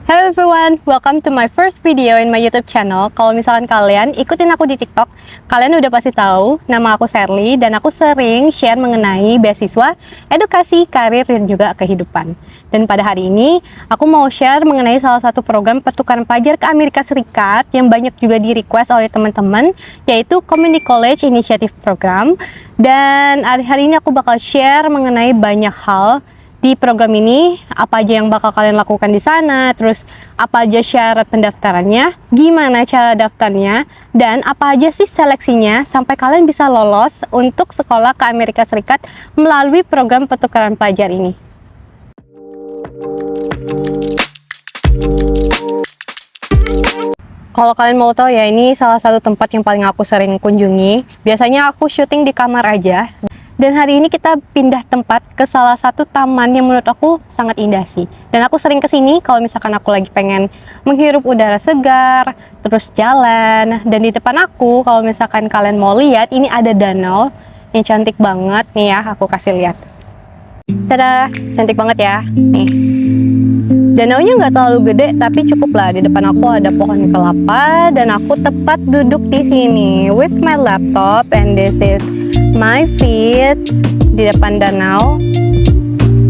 Hello everyone, welcome to my first video in my YouTube channel. Kalau misalkan kalian ikutin aku di TikTok, kalian udah pasti tahu nama aku Sherly dan aku sering share mengenai beasiswa, edukasi, karir, dan juga kehidupan. Dan pada hari ini, aku mau share mengenai salah satu program pertukaran pelajar ke Amerika Serikat yang banyak juga di request oleh teman-teman, yaitu Community College Initiative Program. Dan hari ini aku bakal share mengenai banyak hal di program ini, apa aja yang bakal kalian lakukan di sana, terus apa aja syarat pendaftarannya, gimana cara daftarnya, dan apa aja sih seleksinya sampai kalian bisa lolos untuk sekolah ke Amerika Serikat melalui program pertukaran pelajar ini. Kalau kalian mau tahu ya, ini salah satu tempat yang paling aku sering kunjungi. Biasanya aku syuting di kamar aja. Dan hari ini kita pindah tempat ke salah satu taman yang menurut aku sangat indah sih. Dan aku sering kesini kalau misalkan aku lagi pengen menghirup udara segar, terus jalan. Dan di depan aku, kalau misalkan kalian mau lihat, ini ada danau yang cantik banget. Nih ya, aku kasih lihat. Tada, cantik banget ya. Nih. Danaunya nggak terlalu gede, tapi cukup lah. Di depan aku ada pohon kelapa, dan aku tepat duduk di sini with my laptop, and this is my feet di depan danau.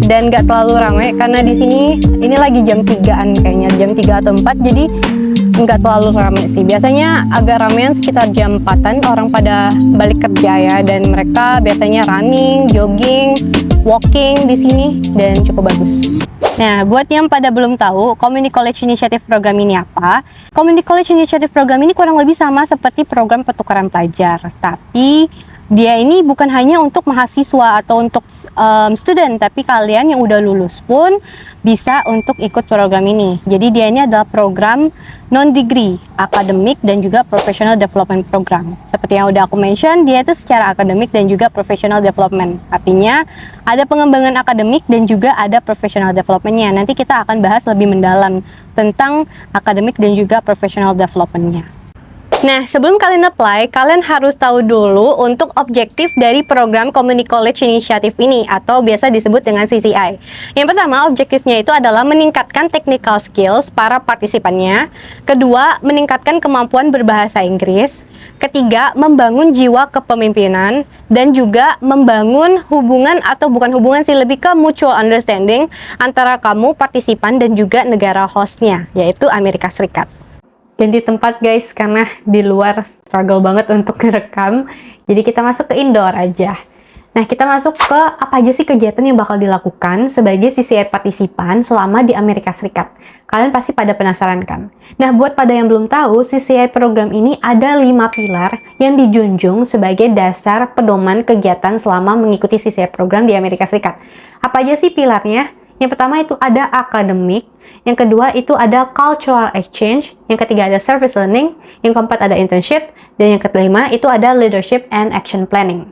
Dan nggak terlalu ramai karena di sini ini lagi jam 3-an kayaknya, jam 3 atau 4, jadi nggak terlalu ramai sih. Biasanya agak ramean sekitar jam 4-an, orang pada balik kerja ya, dan mereka biasanya running, jogging, walking di sini, dan cukup bagus. Nah, buat yang pada belum tahu, Community College Initiative Program ini apa? Community College Initiative Program ini kurang lebih sama seperti program pertukaran pelajar, tapi dia ini bukan hanya untuk mahasiswa atau untuk student, tapi kalian yang udah lulus pun bisa untuk ikut program ini. Jadi dia ini adalah program non-degree, akademik, dan juga professional development program. Seperti yang udah aku mention, dia itu secara akademik dan juga professional development. Artinya ada pengembangan akademik dan juga ada professional developmentnya. Nanti kita akan bahas lebih mendalam tentang akademik dan juga professional developmentnya. Nah, sebelum kalian apply, kalian harus tahu dulu untuk objektif dari program Community College Initiative ini, atau biasa disebut dengan CCI. Yang pertama, objektifnya itu adalah meningkatkan technical skills para partisipannya. Kedua, meningkatkan kemampuan berbahasa Inggris. Ketiga, membangun jiwa kepemimpinan. Dan juga membangun hubungan, atau bukan hubungan sih, lebih ke mutual understanding antara kamu, partisipan, dan juga negara hostnya, yaitu Amerika Serikat. Ganti tempat guys, karena di luar struggle banget untuk ngerekam. Jadi kita masuk ke indoor aja. Nah, kita masuk ke apa aja sih kegiatan yang bakal dilakukan sebagai CCI partisipan selama di Amerika Serikat. Kalian pasti pada penasaran kan? Nah, buat pada yang belum tahu, CCI program ini ada 5 pilar yang dijunjung sebagai dasar pedoman kegiatan selama mengikuti CCI program di Amerika Serikat. Apa aja sih pilarnya? Yang pertama itu ada akademik, yang kedua itu ada cultural exchange, yang ketiga ada service learning, yang keempat ada internship, dan yang kelima itu ada leadership and action planning.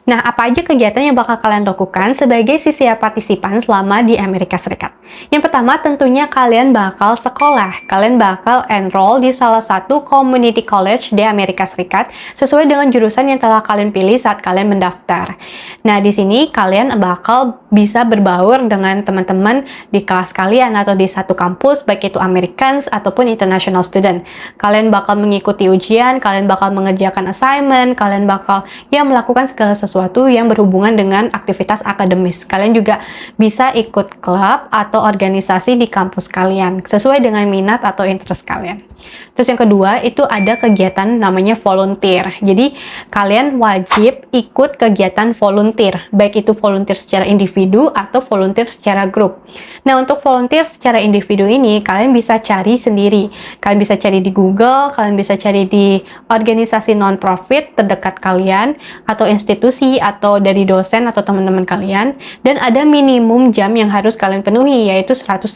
Nah, apa aja kegiatan yang bakal kalian lakukan sebagai CCI partisipan selama di Amerika Serikat? Yang pertama, tentunya kalian bakal sekolah. Kalian bakal enroll di salah satu community college di Amerika Serikat sesuai dengan jurusan yang telah kalian pilih saat kalian mendaftar. Nah, di sini kalian bakal bisa berbaur dengan teman-teman di kelas kalian atau di satu kampus, baik itu Americans ataupun international student. Kalian bakal mengikuti ujian, kalian bakal mengerjakan assignment, kalian bakal melakukan segala sesuatu yang berhubungan dengan aktivitas akademis. Kalian juga bisa ikut klub atau organisasi di kampus kalian sesuai dengan minat atau interest kalian. Terus yang kedua itu ada kegiatan namanya volunteer. Jadi kalian wajib ikut kegiatan volunteer, baik itu volunteer secara individu atau volunteer secara grup. Nah, untuk volunteer secara individu ini kalian bisa cari sendiri. Kalian bisa cari di Google, kalian bisa cari di organisasi non-profit terdekat kalian atau institusi atau dari dosen atau teman-teman kalian, dan ada minimum jam yang harus kalian penuhi yaitu 150.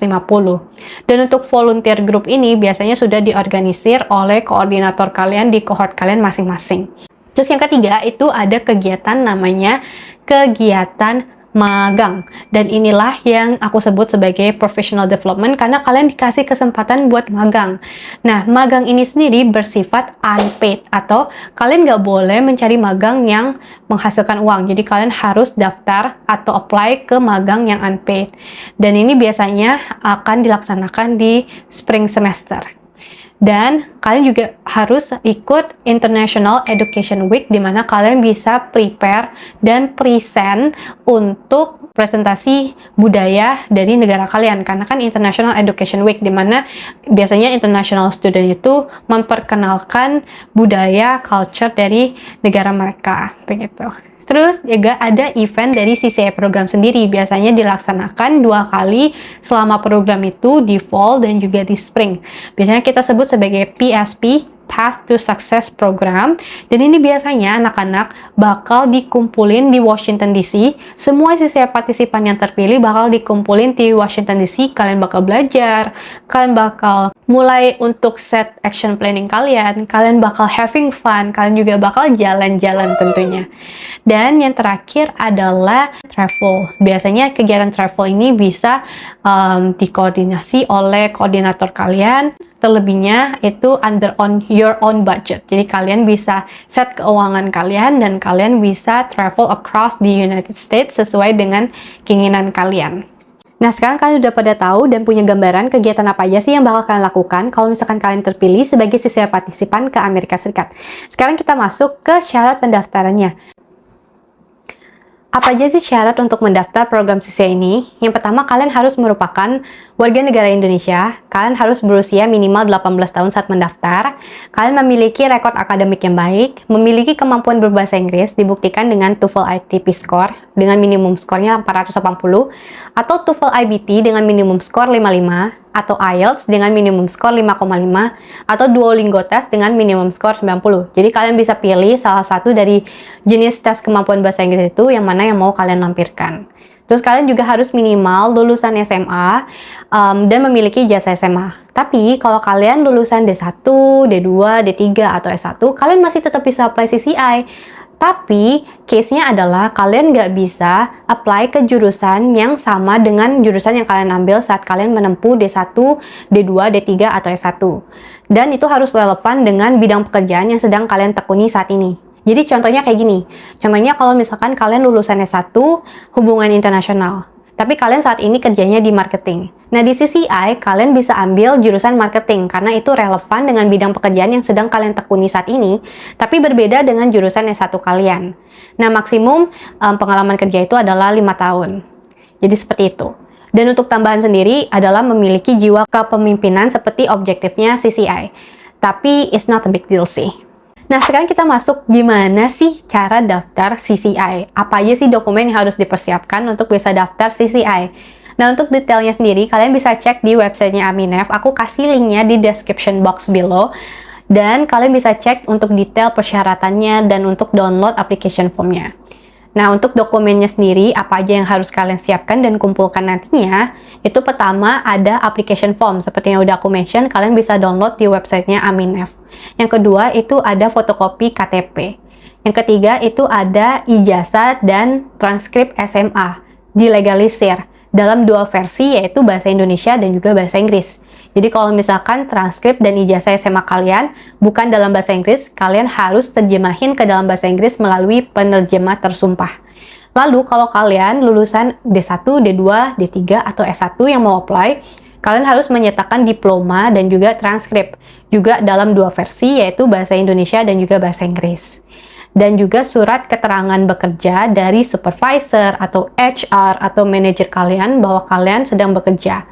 Dan untuk volunteer group ini biasanya sudah diorganisir oleh koordinator kalian di cohort kalian masing-masing. Terus yang ketiga itu ada kegiatan namanya kegiatan magang. Dan inilah yang aku sebut sebagai professional development karena kalian dikasih kesempatan buat magang. Nah, magang ini sendiri bersifat unpaid atau kalian nggak boleh mencari magang yang menghasilkan uang. Jadi kalian harus daftar atau apply ke magang yang unpaid. Dan ini biasanya akan dilaksanakan di spring semester. Dan kalian juga harus ikut International Education Week di mana kalian bisa prepare dan present untuk presentasi budaya dari negara kalian. Karena kan International Education Week di mana biasanya international student itu memperkenalkan budaya, culture dari negara mereka, begitu. Terus juga ada event dari CCI program sendiri, biasanya dilaksanakan 2 kali selama program itu di fall dan juga di spring. Biasanya kita sebut sebagai PSP, Path to Success Program, dan ini biasanya anak-anak bakal dikumpulin di Washington DC. Semua siswa partisipan yang terpilih bakal dikumpulin di Washington DC. Kalian bakal belajar, kalian bakal mulai untuk set action planning kalian bakal having fun, kalian juga bakal jalan-jalan tentunya. Dan yang terakhir adalah travel. Biasanya kegiatan travel ini bisa dikoordinasi oleh koordinator kalian. Terlebihnya itu under on your own budget. Jadi kalian bisa set keuangan kalian dan kalian bisa travel across the United States sesuai dengan keinginan kalian. Nah, sekarang kalian udah pada tahu dan punya gambaran kegiatan apa aja sih yang bakal kalian lakukan kalau misalkan kalian terpilih sebagai siswa partisipan ke Amerika Serikat. Sekarang kita masuk ke syarat pendaftarannya. Apa aja sih syarat untuk mendaftar program CCI ini? Yang pertama, kalian harus merupakan warga negara Indonesia. Kalian harus berusia minimal 18 tahun saat mendaftar. Kalian memiliki rekod akademik yang baik, memiliki kemampuan berbahasa Inggris, dibuktikan dengan TOEFL ITP score dengan minimum skornya 480, atau TOEFL IBT dengan minimum skor 55, atau IELTS dengan minimum skor 5,5, atau Duolingo test dengan minimum skor 90. Jadi kalian bisa pilih salah satu dari jenis tes kemampuan bahasa Inggris itu yang mana yang mau kalian lampirkan. Terus kalian juga harus minimal lulusan SMA dan memiliki ijazah SMA. Tapi kalau kalian lulusan D1, D2, D3, atau S1, kalian masih tetap bisa apply CCI. Tapi case-nya adalah kalian nggak bisa apply ke jurusan yang sama dengan jurusan yang kalian ambil saat kalian menempuh D1, D2, D3, atau S1. Dan itu harus relevan dengan bidang pekerjaan yang sedang kalian tekuni saat ini. Jadi contohnya kayak gini. Contohnya kalau misalkan kalian lulusan S1 hubungan internasional, tapi kalian saat ini kerjanya di marketing. Nah, di CCI, kalian bisa ambil jurusan marketing karena itu relevan dengan bidang pekerjaan yang sedang kalian tekuni saat ini, tapi berbeda dengan jurusan S1 kalian. Nah, maksimum pengalaman kerja itu adalah 5 tahun. Jadi seperti itu. Dan untuk tambahan sendiri adalah memiliki jiwa kepemimpinan seperti objektifnya CCI. Tapi it's not a big deal sih. Nah, sekarang kita masuk gimana sih cara daftar CCI. Apa aja sih dokumen yang harus dipersiapkan untuk bisa daftar CCI. Nah, untuk detailnya sendiri, kalian bisa cek di websitenya Aminef. Aku kasih linknya di description box below. Dan kalian bisa cek untuk detail persyaratannya dan untuk download application formnya. Nah, untuk dokumennya sendiri, apa aja yang harus kalian siapkan dan kumpulkan nantinya, itu pertama ada application form. Seperti yang udah aku mention, kalian bisa download di websitenya Aminef. Yang kedua, itu ada fotokopi KTP. Yang ketiga, itu ada ijazah dan transkrip SMA, dilegalisir dalam 2 versi, yaitu bahasa Indonesia dan juga bahasa Inggris. Jadi kalau misalkan transkrip dan ijazah SMA kalian bukan dalam bahasa Inggris, kalian harus terjemahin ke dalam bahasa Inggris melalui penerjemah tersumpah. Lalu kalau kalian lulusan D1, D2, D3, atau S1 yang mau apply, kalian harus menyertakan diploma dan juga transkrip, juga dalam 2 versi, yaitu bahasa Indonesia dan juga bahasa Inggris. Dan juga surat keterangan bekerja dari supervisor atau HR atau manajer kalian bahwa kalian sedang bekerja.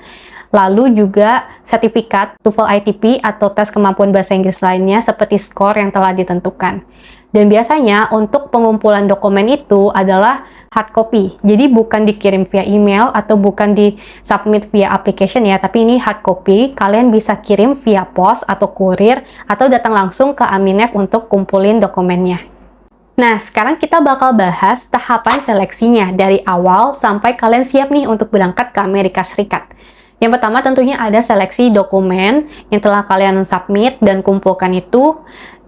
Lalu juga sertifikat TOEFL ITP atau tes kemampuan bahasa Inggris lainnya seperti skor yang telah ditentukan. Dan biasanya untuk pengumpulan dokumen itu adalah hard copy. Jadi bukan dikirim via email atau bukan di submit via application ya, tapi ini hard copy. Kalian bisa kirim via pos atau kurir atau datang langsung ke Aminef untuk kumpulin dokumennya. Nah, sekarang kita bakal bahas tahapan seleksinya dari awal sampai kalian siap nih untuk berangkat ke Amerika Serikat. Yang pertama tentunya ada seleksi dokumen yang telah kalian submit dan kumpulkan itu.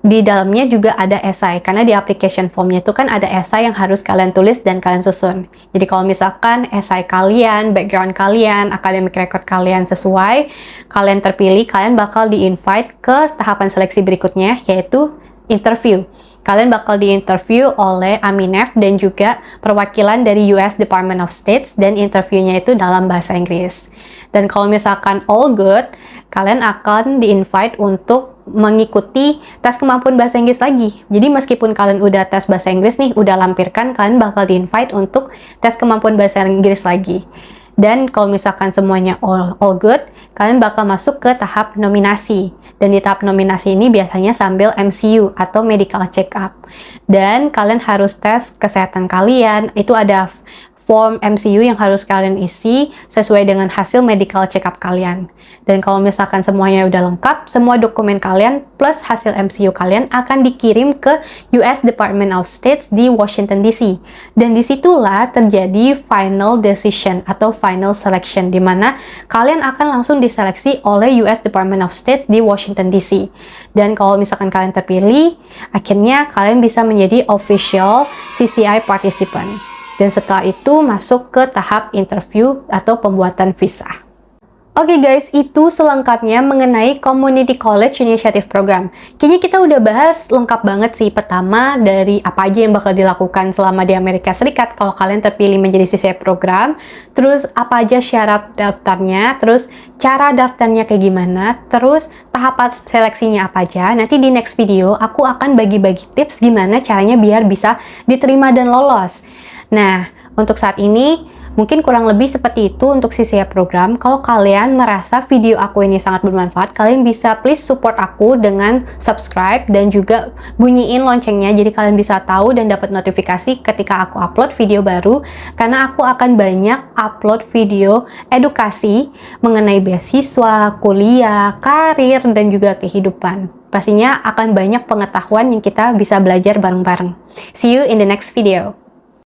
di dalamnya juga ada esai, karena di application formnya itu kan ada esai yang harus kalian tulis dan kalian susun. Jadi kalau misalkan esai kalian, background kalian, academic record kalian sesuai, kalian terpilih, kalian bakal di-invite ke tahapan seleksi berikutnya, yaitu interview. Kalian bakal di-interview oleh Aminef dan juga perwakilan dari US Department of States, dan interviewnya itu dalam bahasa Inggris. Dan kalau misalkan all good, kalian akan di-invite untuk mengikuti tes kemampuan bahasa Inggris lagi. Jadi meskipun kalian udah tes bahasa Inggris nih, udah lampirkan, kalian bakal di-invite untuk tes kemampuan bahasa Inggris lagi. Dan kalau misalkan semuanya all good, kalian bakal masuk ke tahap nominasi. Dan di tahap nominasi ini biasanya sambil MCU atau medical check up. Dan kalian harus tes kesehatan kalian. Itu ada form MCU yang harus kalian isi sesuai dengan hasil medical check up kalian. Dan kalau misalkan semuanya udah lengkap, semua dokumen kalian plus hasil MCU kalian akan dikirim ke US Department of States di Washington DC. Dan disitulah terjadi final decision atau final selection, di mana kalian akan langsung diseleksi oleh US Department of States di Washington DC. Dan kalau misalkan kalian terpilih, akhirnya kalian bisa menjadi official CCI participant. Dan setelah itu masuk ke tahap interview atau pembuatan visa. Oke guys, itu selengkapnya mengenai Community College Initiative Program. Kayaknya kita udah bahas lengkap banget sih. Pertama, dari apa aja yang bakal dilakukan selama di Amerika Serikat kalau kalian terpilih menjadi CCI program. Terus apa aja syarat daftarnya, terus cara daftarnya kayak gimana, terus tahapan seleksinya apa aja. Nanti di next video aku akan bagi-bagi tips gimana caranya biar bisa diterima dan lolos. Nah, untuk saat ini mungkin kurang lebih seperti itu untuk CCI program. Kalau kalian merasa video aku ini sangat bermanfaat, kalian bisa please support aku dengan subscribe dan juga bunyiin loncengnya, jadi kalian bisa tahu dan dapat notifikasi ketika aku upload video baru, karena aku akan banyak upload video edukasi mengenai beasiswa, kuliah, karir, dan juga kehidupan. Pastinya akan banyak pengetahuan yang kita bisa belajar bareng-bareng. See you in the next video.